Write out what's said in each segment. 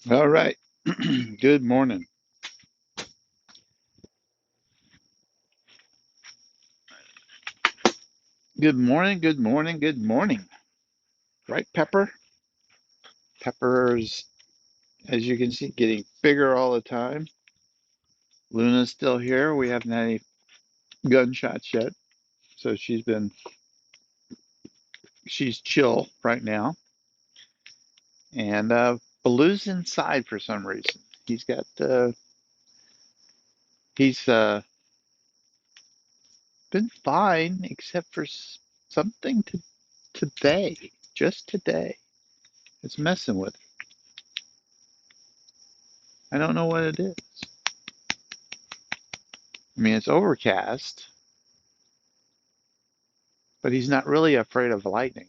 All right. Good morning. Good morning. Good morning. Good morning. Right, Pepper? Pepper's, as you can see, getting bigger all the time. Luna's still here. We haven't had any gunshots yet. So she's chill right now. And Baloo's inside for some reason. He's been fine except for something today. Just today. It's messing with him. I don't know what it is. I mean, it's overcast, but he's not really afraid of lightning.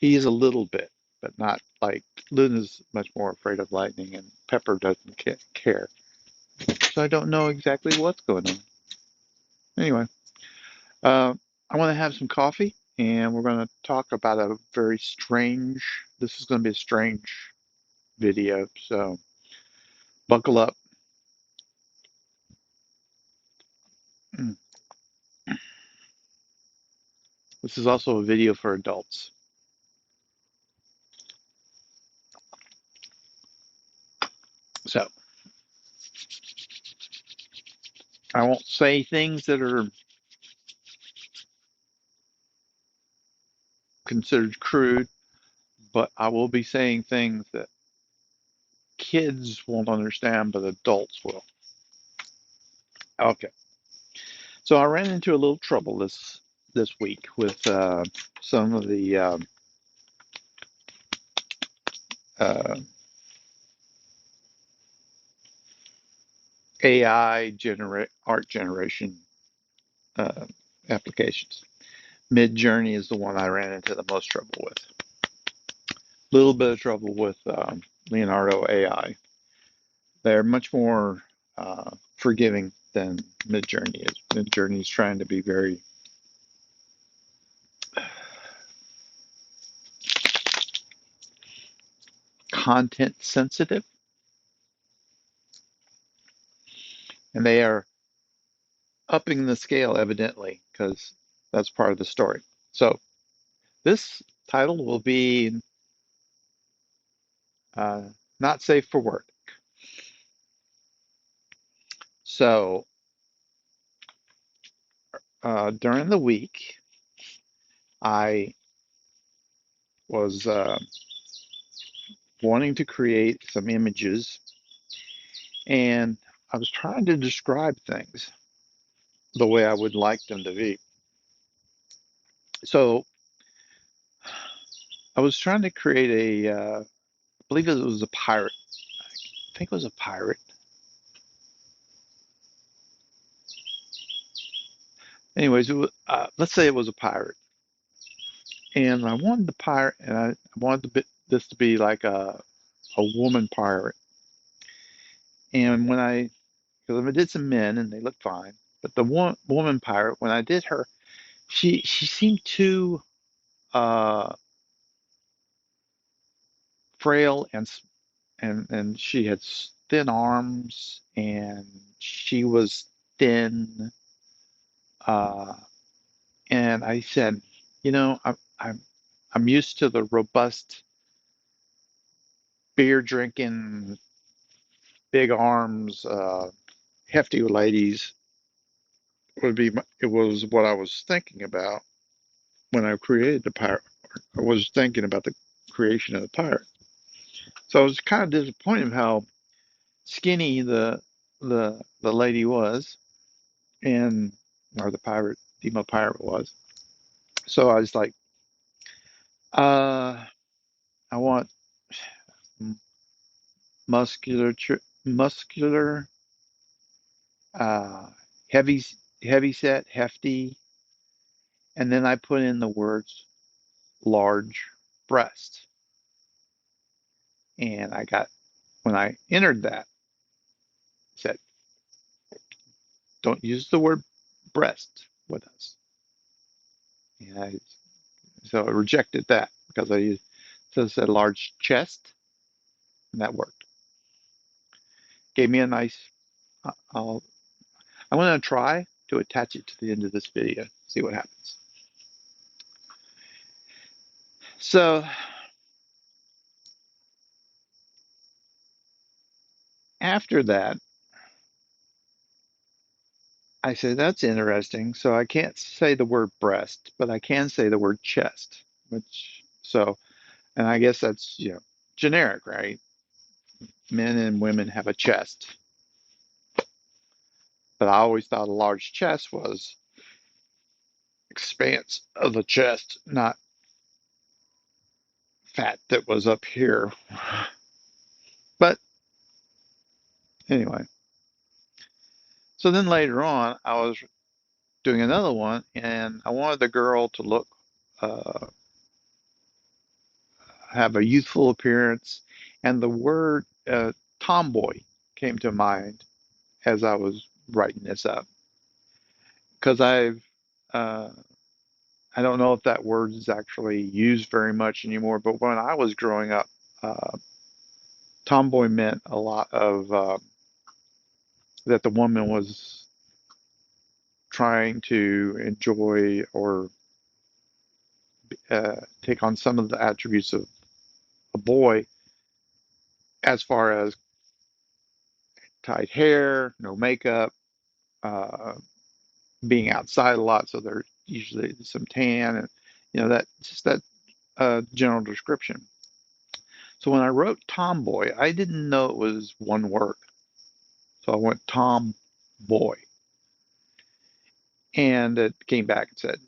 He is a little bit, but not like Luna's much more afraid of lightning, and Pepper doesn't care. So I don't know exactly what's going on. Anyway, uh, I want to have some coffee, and we're going to talk about a very strange. This is going to be a strange video, so buckle up. Mm. This is also a video for adults. So I won't say things that are considered crude, but I will be saying things that kids won't understand, but adults will. Okay. So I ran into a little trouble this week with some of the uh, AI generate art generation uh, applications. Midjourney is the one I ran into the most trouble with. A little bit of trouble with Leonardo AI. They're much more forgiving than Midjourney is. Midjourney is trying to be very content sensitive, and they are upping the scale evidently because that's part of the story. So this title will be uh, not safe for work. So during the week, I was wanting to create some images, and I was trying to describe things the way I would like them to be. So I was trying to create I believe it was a pirate. I think it was a pirate. Anyways, let's say it was a pirate, and I wanted the pirate, and I wanted this to be like a woman pirate. And because I did some men and they looked fine, but the woman pirate, when I did her, she seemed too uh, frail and she had thin arms and she was thin. Uh, and I said, I'm used to the robust beer drinking, big arms, hefty ladies it was what I was thinking about when I created the pirate. I was thinking about the creation of the pirate. So I was kind of disappointed how skinny the lady was, and or the pirate, female pirate was. So I was like, uh, I want muscular, muscular, uh, heavy, heavy set, hefty, and then I put in the words large breast, and I got when I entered that, it said don't use the word breast with us. And so I rejected that because I used, so it said large chest, and that worked. Gave me a nice. I'll, I'm going to try to attach it to the end of this video. See what happens. So after that, I said, that's interesting. So I can't say the word breast, but I can say the word chest, which, so, and I guess that's, generic, right? Men and women have a chest, but I always thought a large chest was expanse of the chest, not fat that was up here. But anyway, so then later on, I was doing another one, and I wanted the girl to look, uh, have a youthful appearance, and the word tomboy came to mind as I was writing this up because uh, I don't know if that word is actually used very much anymore, but when I was growing up, uh, tomboy meant a lot of that the woman was trying to enjoy or take on some of the attributes of a boy as far as tight hair, no makeup, uh, being outside a lot, so there's usually some tan and that just that general description. So when I wrote tomboy, I didn't know it was one word, so I went Tom Boy, and it came back and said,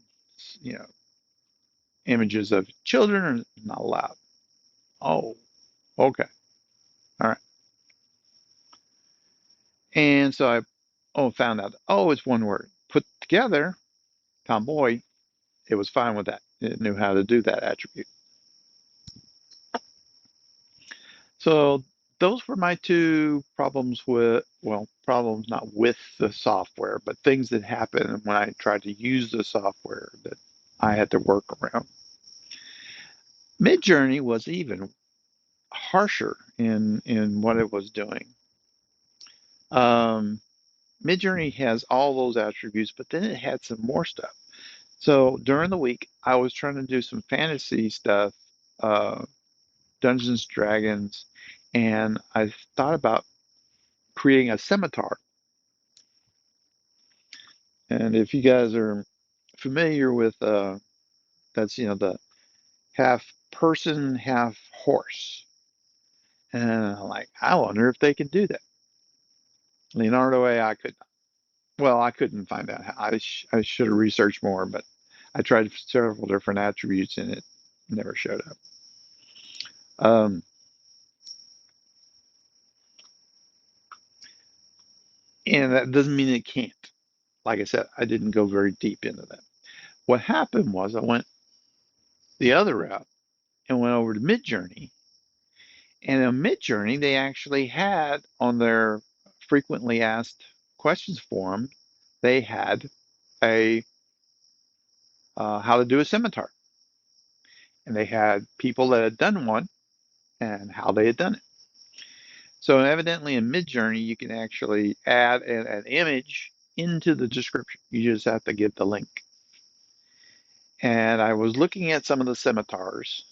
you know, images of children are not allowed. Oh, okay, all right. And so I found out. Oh, it's one word put together. Tomboy. It was fine with that. It knew how to do that attribute. So those were my two problems with, well, problems not with the software, but things that happened when I tried to use the software that I had to work around. Midjourney was even harsher in what it was doing. Um, Midjourney has all those attributes, but then it had some more stuff. So during the week, I was trying to do some fantasy stuff, uh, Dungeons, Dragons, and I thought about creating a scimitar. And if you guys are familiar with that's the half person, half horse. And I'm like, I wonder if they can do that. Leonardo AI could. Well, I couldn't find out how. I should have researched more, but I tried several different attributes and it never showed up. Um, and that doesn't mean it can't. Like I said, I didn't go very deep into that. What happened was I went the other route and went over to Midjourney. And in Midjourney, they actually had on their frequently asked questions forum, they had a how to do a scimitar. And they had people that had done one and how they had done it. So evidently in Midjourney, you can actually add an image into the description. You just have to give the link. And I was looking at some of the scimitars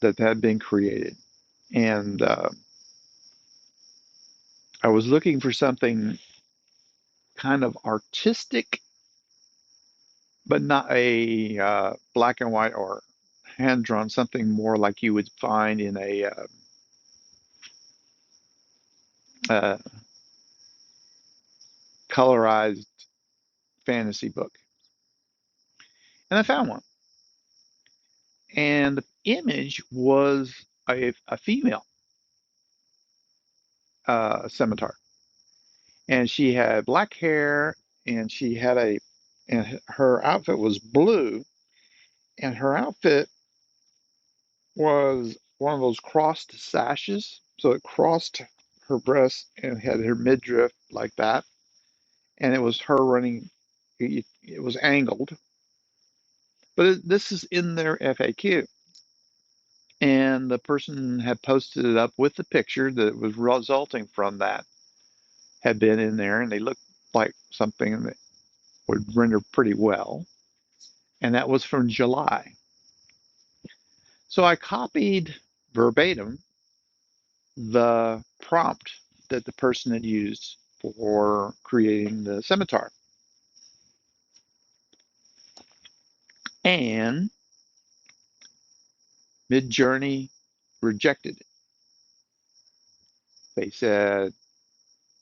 that had been created, and I was looking for something kind of artistic, but not a black and white or hand drawn. Something more like you would find in a uh, colorized fantasy book. And I found one, and the image was a female scimitar, and she had black hair, and and her outfit was blue, and her outfit was one of those crossed sashes. So it crossed her breast and had her midriff like that. And it was her running, it was angled. But this is in their FAQ. And the person had posted it up with the picture that was resulting from that. had been in there, and they looked like something that would render pretty well. And that was from July. So I copied verbatim the prompt that the person had used for creating the scimitar. And Midjourney rejected it. They said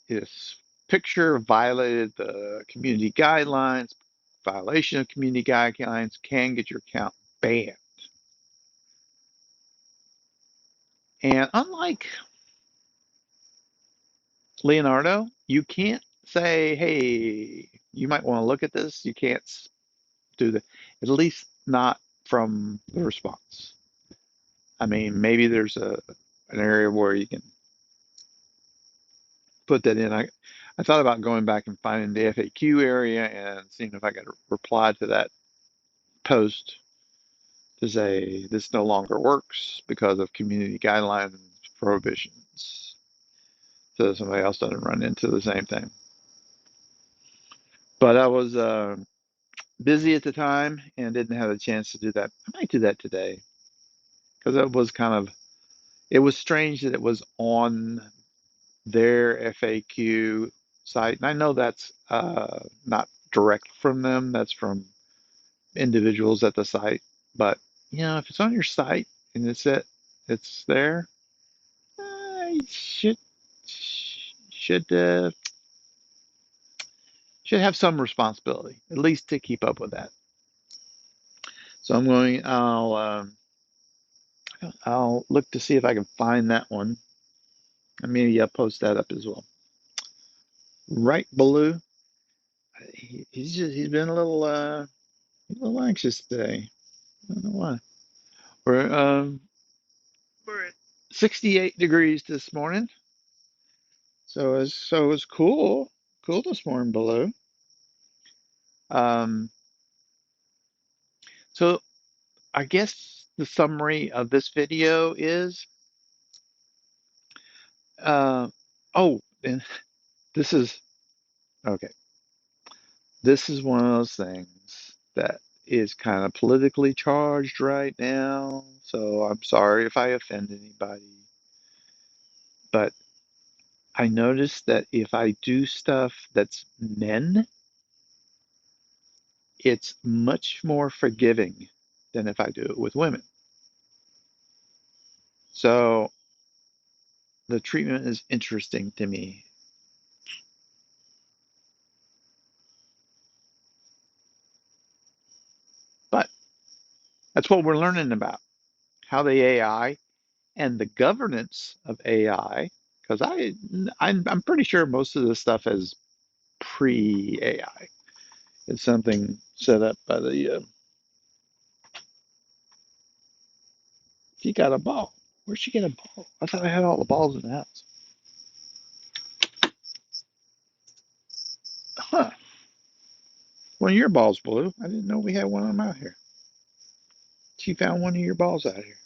this picture violated the community guidelines. Violation of community guidelines can get your account banned. And unlike Leonardo, you can't say, hey, you might want to look at this. You can't do that, at least not from the response. I mean, maybe there's an area where you can put that in. I thought about going back and finding the FAQ area and seeing if I could reply to that post to say this no longer works because of community guidelines prohibitions. So somebody else doesn't run into the same thing. But I was busy at the time and didn't have a chance to do that. I might do that today because it was it was strange that it was on their FAQ site. And I know that's not direct from them, that's from individuals at the site. But if it's on your site and it's there, you should uh, should have some responsibility, at least to keep up with that. So I'll look to see if I can find that one, and maybe I'll post that up as well. Right, Baloo. He's been a little anxious today. I don't know why. We're um we're at 68 degrees this morning, so it's cool this morning, Baloo. Um, so I guess the summary of this video is uh oh, and this is okay. This is one of those things that is kind of politically charged right now. So I'm sorry if I offend anybody, but I noticed that if I do stuff that's men, it's much more forgiving than if I do it with women. So the treatment is interesting to me. But that's what we're learning about how the AI and the governance of AI, because I'm pretty sure most of this stuff is pre-AI. It's something set up by the. She got a ball. Where'd she get a ball? I thought I had all the balls in the house. Huh? One of your balls, Blue. I didn't know we had one of them out here. She found one of your balls out here.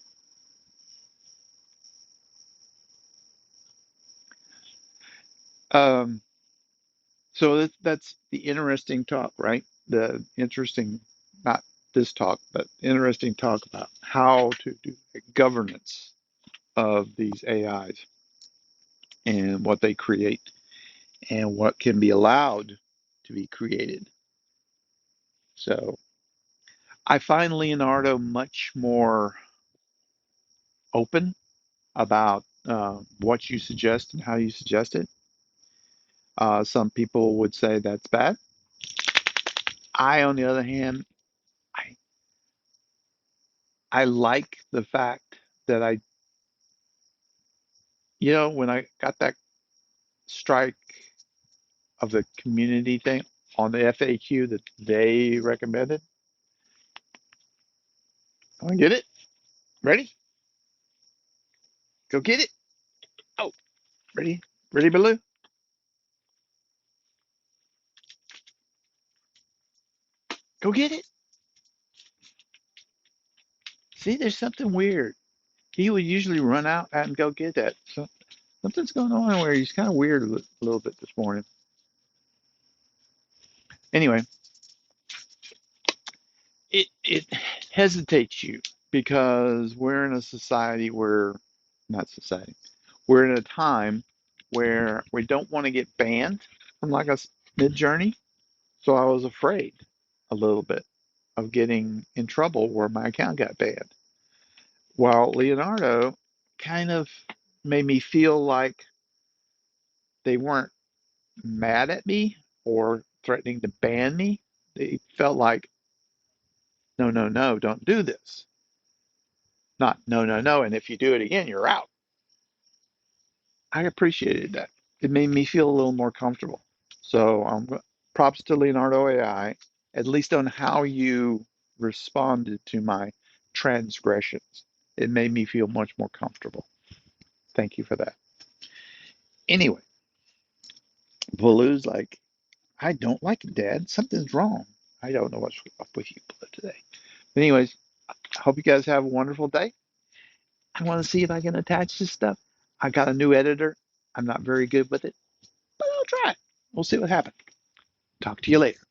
Um, so that's the interesting talk, right? The interesting, not this talk, but interesting talk about how to do a governance of these AIs and what they create and what can be allowed to be created. So I find Leonardo much more open about what you suggest and how you suggest it. Some people would say that's bad. On the other hand, I I like the fact that when I got that strike of the community thing on the FAQ that they recommended, I get it. Ready? Go get it. Oh, ready? Ready, Baloo? Go get it. See, there's something weird. He would usually run out and go get that. So Something's going on where he's kind of weird a little bit this morning. Anyway, it hesitates you because we're in a society where, not society, we're in a time where we don't want to get banned from like a mid-journey. So I was afraid a little bit of getting in trouble where my account got banned. While Leonardo kind of made me feel like they weren't mad at me or threatening to ban me. They felt like, no, no, no, don't do this. Not, no, no, no. And if you do it again, you're out. I appreciated that. It made me feel a little more comfortable. So props to Leonardo AI, at least on how you responded to my transgressions. It made me feel much more comfortable. Thank you for that. Anyway, Baloo's like, I don't like it, Dad. Something's wrong. I don't know what's up with you today. But anyways, I hope you guys have a wonderful day. I want to see if I can attach this stuff. I got a new editor. I'm not very good with it, but I'll try it. We'll see what happens. Talk to you later.